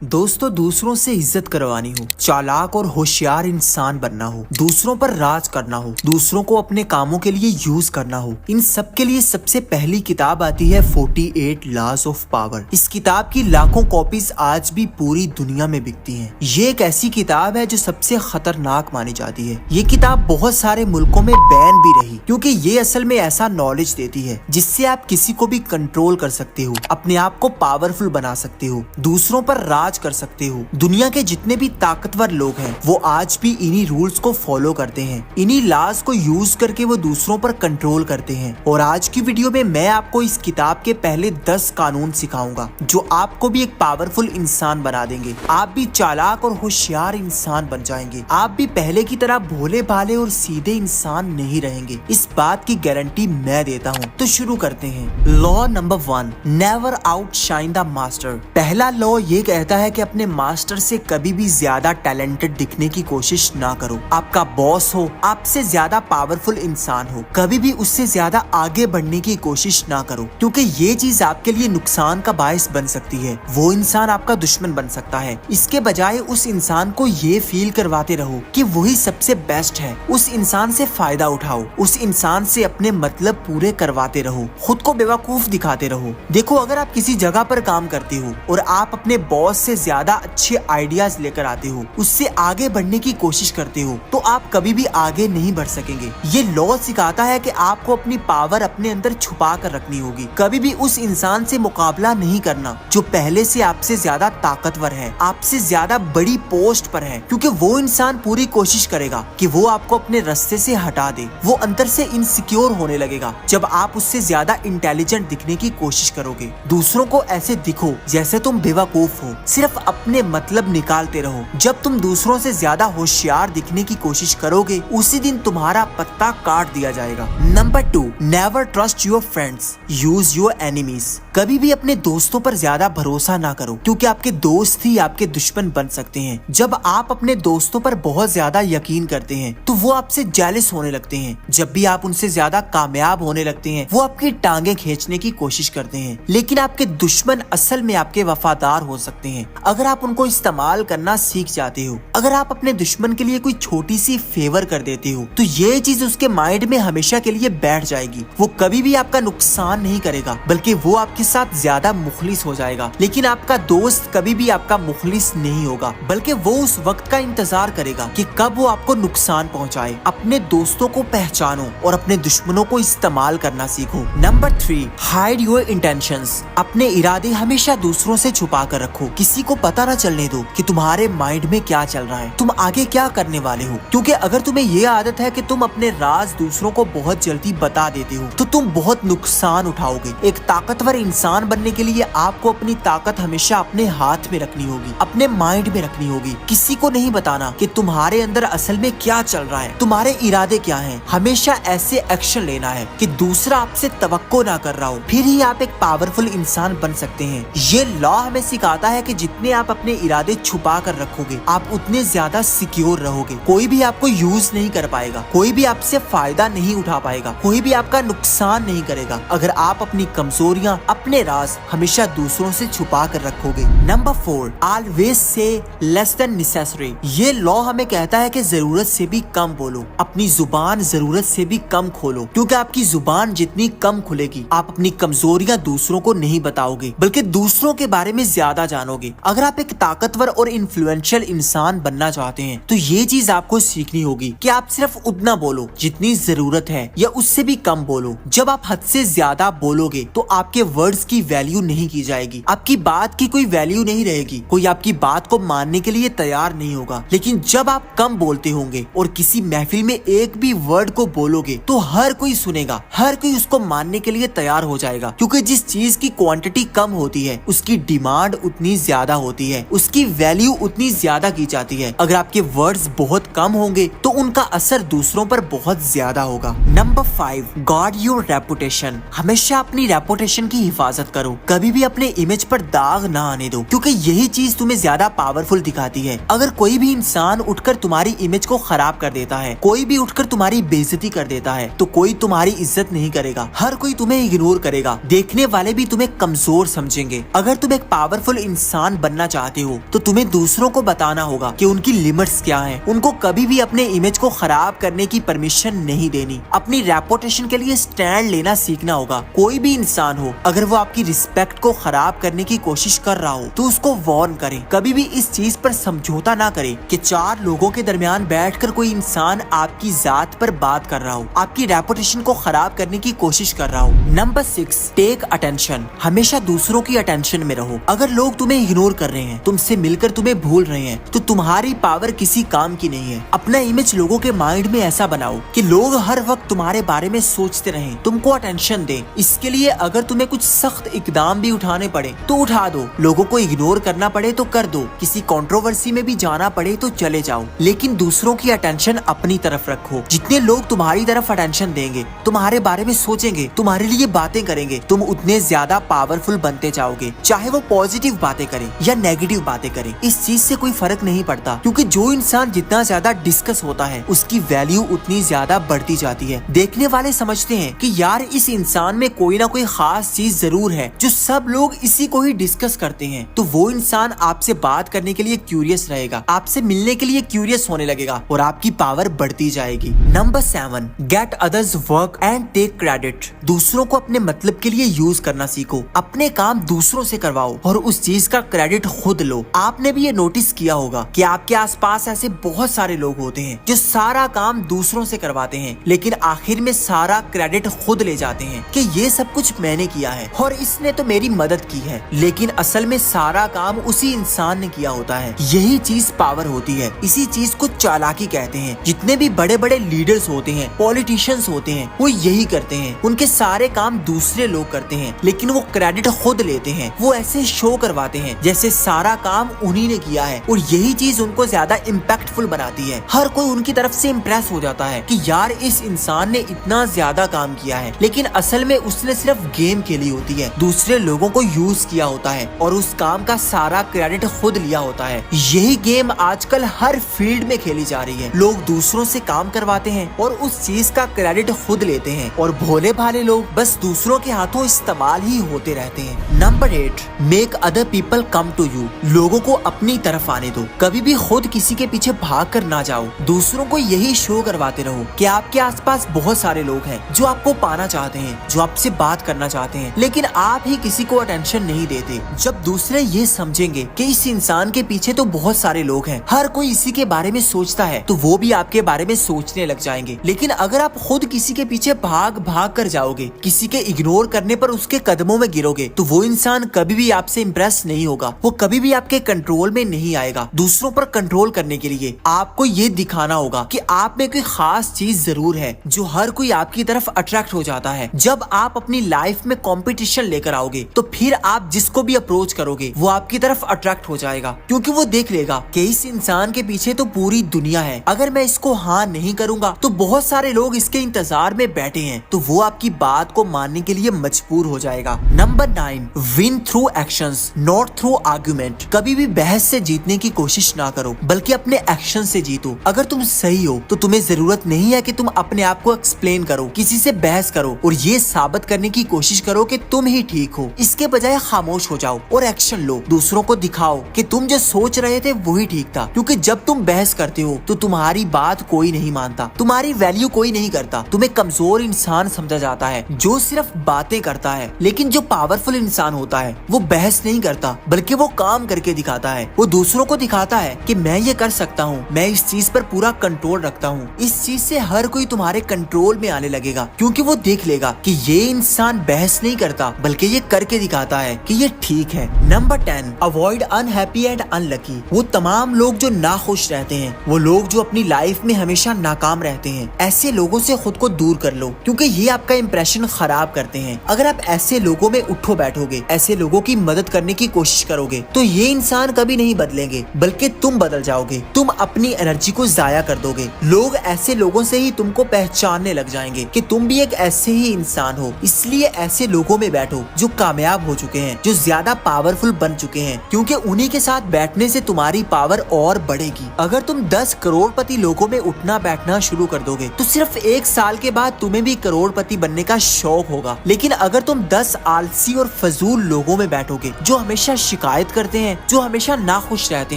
दोस्तों, दूसरों से इज्जत करवानी हो, चालाक और होशियार इंसान बनना हो, दूसरों पर राज करना हो, दूसरों को अपने कामों के लिए यूज करना हो, इन सब के लिए सबसे पहली किताब आती है 48 लॉज ऑफ पावर। इस किताब की लाखों कॉपीज आज भी पूरी दुनिया में बिकती हैं। ये एक ऐसी किताब है जो सबसे खतरनाक मानी जाती है। ये किताब बहुत सारे मुल्कों में बैन भी रही क्योंकि ये असल में ऐसा नॉलेज देती है जिससे आप किसी को भी कंट्रोल कर सकते हो, अपने आप को पावरफुल बना सकते हो, दूसरों पर राज कर सकते हो। दुनिया के जितने भी ताकतवर लोग हैं वो आज भी इन्हीं रूल्स को फॉलो करते हैं, इन्हीं लॉज को यूज करके वो दूसरों पर कंट्रोल करते हैं। और आज की वीडियो में मैं आपको इस किताब के पहले 10 कानून सिखाऊंगा जो आपको भी एक पावरफुल इंसान बना देंगे। आप भी चालाक और होशियार इंसान बन जाएंगे। आप भी पहले की तरह भोले भाले और सीधे इंसान नहीं रहेंगे। इस बात की गारंटी मैं देता हूँ। तो शुरू करते हैं। Law number 1, never outshine the master. पहला लॉ ये कहता है कि अपने मास्टर से कभी भी ज्यादा टैलेंटेड दिखने की कोशिश ना करो। आपका बॉस हो, आपसे ज्यादा पावरफुल इंसान हो, कभी भी उससे ज्यादा आगे बढ़ने की कोशिश ना करो क्योंकि ये चीज आपके लिए नुकसान का बायस बन सकती है। वो इंसान आपका दुश्मन बन सकता है। इसके बजाय उस इंसान को ये फील करवाते रहो कि वही सबसे बेस्ट है। उस इंसान से फायदा उठाओ, उस इंसान से अपने मतलब पूरे करवाते रहो, खुद को बेवकूफ दिखाते रहो। देखो, अगर आप किसी जगह पर काम करते हो और आप अपने बॉस से ज्यादा अच्छे आइडियाज लेकर आते हो, उससे आगे बढ़ने की कोशिश करते हो, तो आप कभी भी आगे नहीं बढ़ सकेंगे। ये लॉ सिखाता है कि आपको अपनी पावर अपने अंदर छुपा कर रखनी होगी। कभी भी उस इंसान से मुकाबला नहीं करना जो पहले से आपसे ज्यादा ताकतवर है, आपसे ज्यादा बड़ी पोस्ट पर है, क्योंकि वो इंसान पूरी कोशिश करेगा कि वो आपको अपने रास्ते से हटा दे। वो अंदर से इनसिक्योर होने लगेगा जब आप उससे ज्यादा इंटेलिजेंट दिखने की कोशिश करोगे। दूसरों को ऐसे दिखो जैसे तुम बेवकूफ हो, सिर्फ अपने मतलब निकालते रहो। जब तुम दूसरों से ज्यादा होशियार दिखने की कोशिश करोगे, उसी दिन तुम्हारा पत्ता काट दिया जाएगा। Number 2, never trust your friends, use your enemies. कभी भी अपने दोस्तों पर ज्यादा भरोसा ना करो क्योंकि आपके दोस्त ही आपके दुश्मन बन सकते हैं। जब आप अपने दोस्तों पर बहुत ज्यादा यकीन करते हैं तो वो आपसे जेलस होने लगते हैं। जब भी आप उनसे ज्यादा कामयाब होने लगते हैं वो आपकी टांगे खींचने की कोशिश करते हैं। लेकिन आपके दुश्मन असल में आपके वफादार हो सकते हैं अगर आप उनको इस्तेमाल करना सीख जाते हो। अगर आप अपने दुश्मन के लिए कोई छोटी सी फेवर कर देते हो तो ये चीज उसके माइंड में हमेशा के लिए बैठ जाएगी। वो कभी भी आपका नुकसान नहीं करेगा बल्कि वो आपके साथ ज्यादा मुखलिस हो जाएगा। लेकिन आपका दोस्त कभी भी आपका मुखलिस नहीं होगा बल्कि वो उस वक्त का इंतजार करेगा कि कब वो आपको नुकसान पहुंचाए। अपने दोस्तों को पहचानो और अपने दुश्मनों को इस्तेमाल करना सीखो। Number 3, hide your intentions. अपने इरादे हमेशा दूसरों से छुपा कर रखो। किसी को पता न चलने दो कि तुम्हारे माइंड में क्या चल रहा है, तुम आगे क्या करने वाले हो। क्योंकि अगर तुम्हें ये आदत है कि तुम अपने राज दूसरों को बहुत जल्दी बता देते हो तो तुम बहुत नुकसान उठाओगे। एक ताकतवर इंसान बनने के लिए आपको अपनी ताकत हमेशा अपने हाथ में रखनी होगी, अपने माइंड में रखनी होगी। किसी को नहीं बताना कि तुम्हारे अंदर असल में क्या चल रहा है, तुम्हारे इरादे क्या हैं। हमेशा ऐसे एक्शन लेना है कि दूसरा आपसे तवक्को ना कर रहा हो, फिर ही आप एक पावरफुल इंसान बन सकते हैं। ये लॉ हमें सिखाता है कि जितने आप अपने इरादे छुपा कर रखोगे आप उतने ज्यादा सिक्योर रहोगे। कोई भी आपको यूज नहीं कर पाएगा, कोई भी आपसे फायदा नहीं उठा पाएगा, कोई भी आपका नुकसान नहीं करेगा अगर आप अपनी कमजोरियां, अपने राज हमेशा दूसरों से छुपा कर रखोगे। Number 4, always say less than necessary. ये लॉ हमें कहता है कि जरूरत से भी कम बोलो, अपनी जुबान जरूरत से भी कम खोलो, क्योंकि आपकी जुबान जितनी कम खुलेगी आप अपनी कमजोरियां दूसरों को नहीं बताओगे बल्कि दूसरों के बारे में ज्यादा जानोगे। अगर आप एक ताकतवर और इन्फ्लुएंशियल इंसान बनना चाहते हैं तो ये चीज आपको सीखनी होगी कि आप सिर्फ उतना बोलो जितनी जरूरत है या उससे भी कम बोलो। जब आप हद से ज्यादा बोलोगे तो आपके वर्ड्स की वैल्यू नहीं की जाएगी, आपकी बात की कोई वैल्यू नहीं रहेगी, कोई आपकी बात को मानने के लिए तैयार नहीं होगा। लेकिन जब आप कम बोलते होंगे और किसी महफिल में एक भी वर्ड को बोलोगे तो हर कोई सुनेगा, हर कोई उसको मानने के लिए तैयार हो जाएगा। क्योंकि जिस चीज की क्वांटिटी कम होती है उसकी डिमांड उतनी ज्यादा होती है, उसकी वैल्यू उतनी ज्यादा की जाती है। अगर आपके वर्ड्स बहुत कम होंगे तो उनका असर दूसरों पर बहुत ज्यादा होगा। Number 5, guard your reputation. हमेशा अपनी रेपुटेशन की हिफाजत करो, कभी भी अपने इमेज पर दाग ना आने दो क्योंकि यही चीज तुम्हें ज्यादा पावरफुल दिखाती है। अगर कोई भी इंसान उठकर तुम्हारी इमेज को खराब कर देता है, कोई भी उठकर तुम्हारी बेइज्जती कर देता है तो कोई तुम्हारी इज्जत नहीं करेगा, हर कोई तुम्हें इग्नोर करेगा, देखने वाले भी तुम्हें कमजोर समझेंगे। अगर तुम एक पावरफुल इंसान इंसान बनना चाहते हो तो तुम्हें दूसरों को बताना होगा कि उनकी लिमिट्स क्या हैं। उनको कभी भी अपने इमेज को खराब करने की परमिशन नहीं देनी। अपनी रेपुटेशन के लिए स्टैंड लेना सीखना होगा। कोई भी इंसान हो, अगर वो आपकी रिस्पेक्ट को खराब करने की कोशिश कर रहा हो तो उसको वार्न करें। कभी भी इस चीज पर समझौता ना करें कि 4 लोगों के दरमियान बैठकर कोई इंसान आपकी जात पर बात कर रहा हो, आपकी रेपुटेशन को खराब करने की कोशिश कर रहा हो। Number 6, take attention. हमेशा दूसरों की अटेंशन में रहो। अगर लोग तुम्हें इग्नोर कर रहे हैं, तुमसे मिलकर तुम्हें भूल रहे हैं, तो तुम्हारी पावर किसी काम की नहीं है। अपना इमेज लोगों के माइंड में ऐसा बनाओ कि लोग हर वक्त तुम्हारे बारे में सोचते रहें, तुमको अटेंशन दें। इसके लिए अगर तुम्हें कुछ सख्त इकदाम भी उठाने पड़े तो उठा दो। लोगों को इग्नोर करना पड़े तो कर दो। किसी कंट्रोवर्सी में भी जाना पड़े तो चले जाओ, लेकिन दूसरों की अटेंशन अपनी तरफ रखो। जितने लोग तुम्हारी तरफ अटेंशन देंगे, तुम्हारे बारे में सोचेंगे, तुम्हारे लिए बातें करेंगे, तुम उतने ज्यादा पावरफुल बनते जाओगे। चाहे वो पॉजिटिव बातें करें या नेगेटिव बातें करें, इस चीज से कोई फर्क नहीं पड़ता, क्योंकि जो इंसान जितना ज्यादा डिस्कस होता है उसकी वैल्यू उतनी ज्यादा बढ़ती जाती है। देखने वाले समझते हैं कि यार इस इंसान में कोई ना कोई खास चीज जरूर है जो सब लोग इसी को ही डिस्कस करते हैं, तो वो इंसान आपसे बात करने के लिए क्यूरियस रहेगा, आपसे मिलने के लिए क्यूरियस होने लगेगा और आपकी पावर बढ़ती जाएगी। Number 7, get others work and take credit. दूसरों को अपने मतलब के लिए यूज करना सीखो। अपने काम दूसरों से करवाओ और उस चीज का क्रेडिट खुद लो। आपने भी ये नोटिस किया होगा कि आपके आसपास ऐसे बहुत सारे लोग होते हैं जो सारा काम दूसरों से करवाते हैं, लेकिन आखिर में सारा क्रेडिट खुद ले जाते हैं कि ये सब कुछ मैंने किया है और इसने तो मेरी मदद की है, लेकिन असल में सारा काम उसी इंसान ने किया होता है। यही चीज पावर होती है, इसी चीज को चालाकी कहते हैं। जितने भी बड़े बड़े लीडर्स होते हैं, पॉलिटिशियंस होते हैं, वो यही करते हैं। उनके सारे काम दूसरे लोग करते हैं, लेकिन वो क्रेडिट खुद लेते हैं। वो ऐसे शो करवाते हैं जैसे सारा काम उन्हीं ने किया है, और यही चीज उनको ज्यादा इम्पैक्टफुल बनाती है। हर कोई उनकी तरफ से इम्प्रेस हो जाता है कि यार इस इंसान ने इतना ज्यादा काम किया है, लेकिन असल में उसने सिर्फ गेम खेली होती है, दूसरे लोगों को यूज किया होता है और उस काम का सारा क्रेडिट खुद लिया होता है। यही गेम आजकल हर फील्ड में खेली जा रही है। लोग दूसरों से काम करवाते हैं और उस चीज का क्रेडिट खुद लेते हैं, और भोले भाले लोग बस दूसरों के हाथों इस्तेमाल ही होते रहते हैं। Number 8, make other people come to you. लोगों को अपनी तरफ आने दो। कभी भी खुद किसी के पीछे भाग कर ना जाओ। दूसरों को यही शो करवाते रहो कि आपके आसपास बहुत सारे लोग हैं जो आपको पाना चाहते हैं, जो आपसे बात करना चाहते हैं, लेकिन आप ही किसी को अटेंशन नहीं देते। जब दूसरे ये समझेंगे कि इस इंसान के पीछे तो बहुत सारे लोग हैं, हर कोई इसी के बारे में सोचता है, तो वो भी आपके बारे में सोचने लग जाएंगे। लेकिन अगर आप खुद किसी के पीछे भाग भाग कर जाओगे, किसी के इग्नोर करने पर उसके कदमों में गिरोगे, तो वो इंसान कभी भी आपसे इम्प्रेस नहीं होगा, वो कभी भी आपके कंट्रोल में नहीं आएगा। दूसरों पर कंट्रोल करने के लिए आपको ये दिखाना होगा कि आप में कोई खास चीज जरूर है जो हर कोई आपकी तरफ अट्रैक्ट हो जाता है। जब आप अपनी लाइफ में कंपटीशन लेकर आओगे, तो फिर आप जिसको भी अप्रोच करोगे वो आपकी तरफ अट्रैक्ट हो जाएगा, क्योंकि वो देख लेगा कि इस इंसान के पीछे तो पूरी दुनिया है। अगर मैं इसको हाँ नहीं करूंगा तो बहुत सारे लोग इसके इंतजार में बैठे हैं, तो वो आपकी बात को मानने के लिए मजबूर हो जाएगा। Number 9, win through actions not through argument. कभी भी बहस से जीतने की कोशिश ना करो, बल्कि अपने एक्शन से जीतो। अगर तुम सही हो तो तुम्हें जरूरत नहीं है कि तुम अपने आप को एक्सप्लेन करो, किसी से बहस करो और ये साबित करने की कोशिश करो कि तुम ही ठीक हो। इसके बजाय खामोश हो जाओ और एक्शन लो। दूसरों को दिखाओ कि तुम जो सोच रहे थे वही ठीक था, क्योंकि जब तुम बहस करते हो तो तुम्हारी बात कोई नहीं मानता, तुम्हारी वैल्यू कोई नहीं करता, तुम्हें कमजोर इंसान समझा जाता है जो सिर्फ बातें करता है। लेकिन जो पावरफुल इंसान होता है वो बहस नहीं करता, बल्कि वो काम करके दिखाता है। वो दूसरों को दिखाता है कि मैं ये कर सकता हूँ, मैं इस चीज पर पूरा कंट्रोल रखता हूँ। इस चीज से हर कोई तुम्हारे कंट्रोल में आने लगेगा, क्योंकि वो देख लेगा कि ये इंसान बहस नहीं करता, बल्कि ये करके दिखाता है कि ये ठीक है। Number 10, avoid unhappy and unlucky. वो तमाम लोग जो नाखुश रहते हैं, वो लोग जो अपनी लाइफ में हमेशा नाकाम रहते हैं, ऐसे लोगों से खुद को दूर कर लो, क्योंकि ये आपका इंप्रेशन खराब करते हैं। अगर आप ऐसे लोगों में उठो बैठोगे, ऐसे लोगों की मदद करने की कोशिश करोगे, तो ये इंसान कभी नहीं बदलेंगे, बल्कि तुम बदल जाओगे। तुम अपनी एनर्जी को जाया कर दोगे। लोग ऐसे लोगों से ही तुमको पहचानने लग जाएंगे कि तुम भी एक ऐसे ही इंसान हो। इसलिए ऐसे लोगों में बैठो जो कामयाब हो चुके हैं, जो ज्यादा पावरफुल बन चुके हैं, क्योंकि उन्हीं के साथ बैठने से तुम्हारी पावर और बढ़ेगी। अगर तुम 10 करोड़पति लोगों में उठना बैठना शुरू कर दोगे, तो सिर्फ 1 साल के बाद तुम्हें भी करोड़पति बनने का शौक होगा। लेकिन अगर तुम 10 आलसी और फजूल लोगों में बैठोगे जो हमेशा शिकायत करते हैं, जो हमेशा नाखुश रहते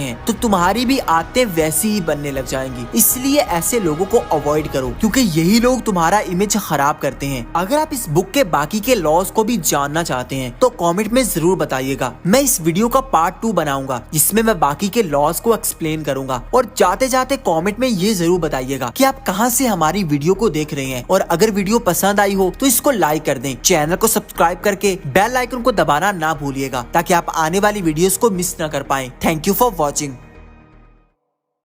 हैं, तो तुम्हारी भी आदतें वैसी ही बनने लग जाएंगी। इसलिए ऐसे लोगों को अवॉइड करो, क्योंकि यही लोग तुम्हारा इमेज खराब करते हैं। अगर आप इस बुक के बाकी के लॉज को भी जानना चाहते हैं तो कमेंट में जरूर बताइएगा। मैं इस वीडियो का पार्ट 2 बनाऊंगा जिसमें मैं बाकी के लॉज को एक्सप्लेन करूंगा। और जाते जाते कमेंट में ये जरूर बताइएगा कि आप कहां से हमारी वीडियो को देख रहे हैं, और अगर वीडियो पसंद आई हो तो इसको लाइक कर दें। चैनल को सब्सक्राइब करके बेल आइकन को दबाना ना भूलिएगा ताकि आप आने वाली वीडियोस को मिस ना कर पाएं। Thank you for watching.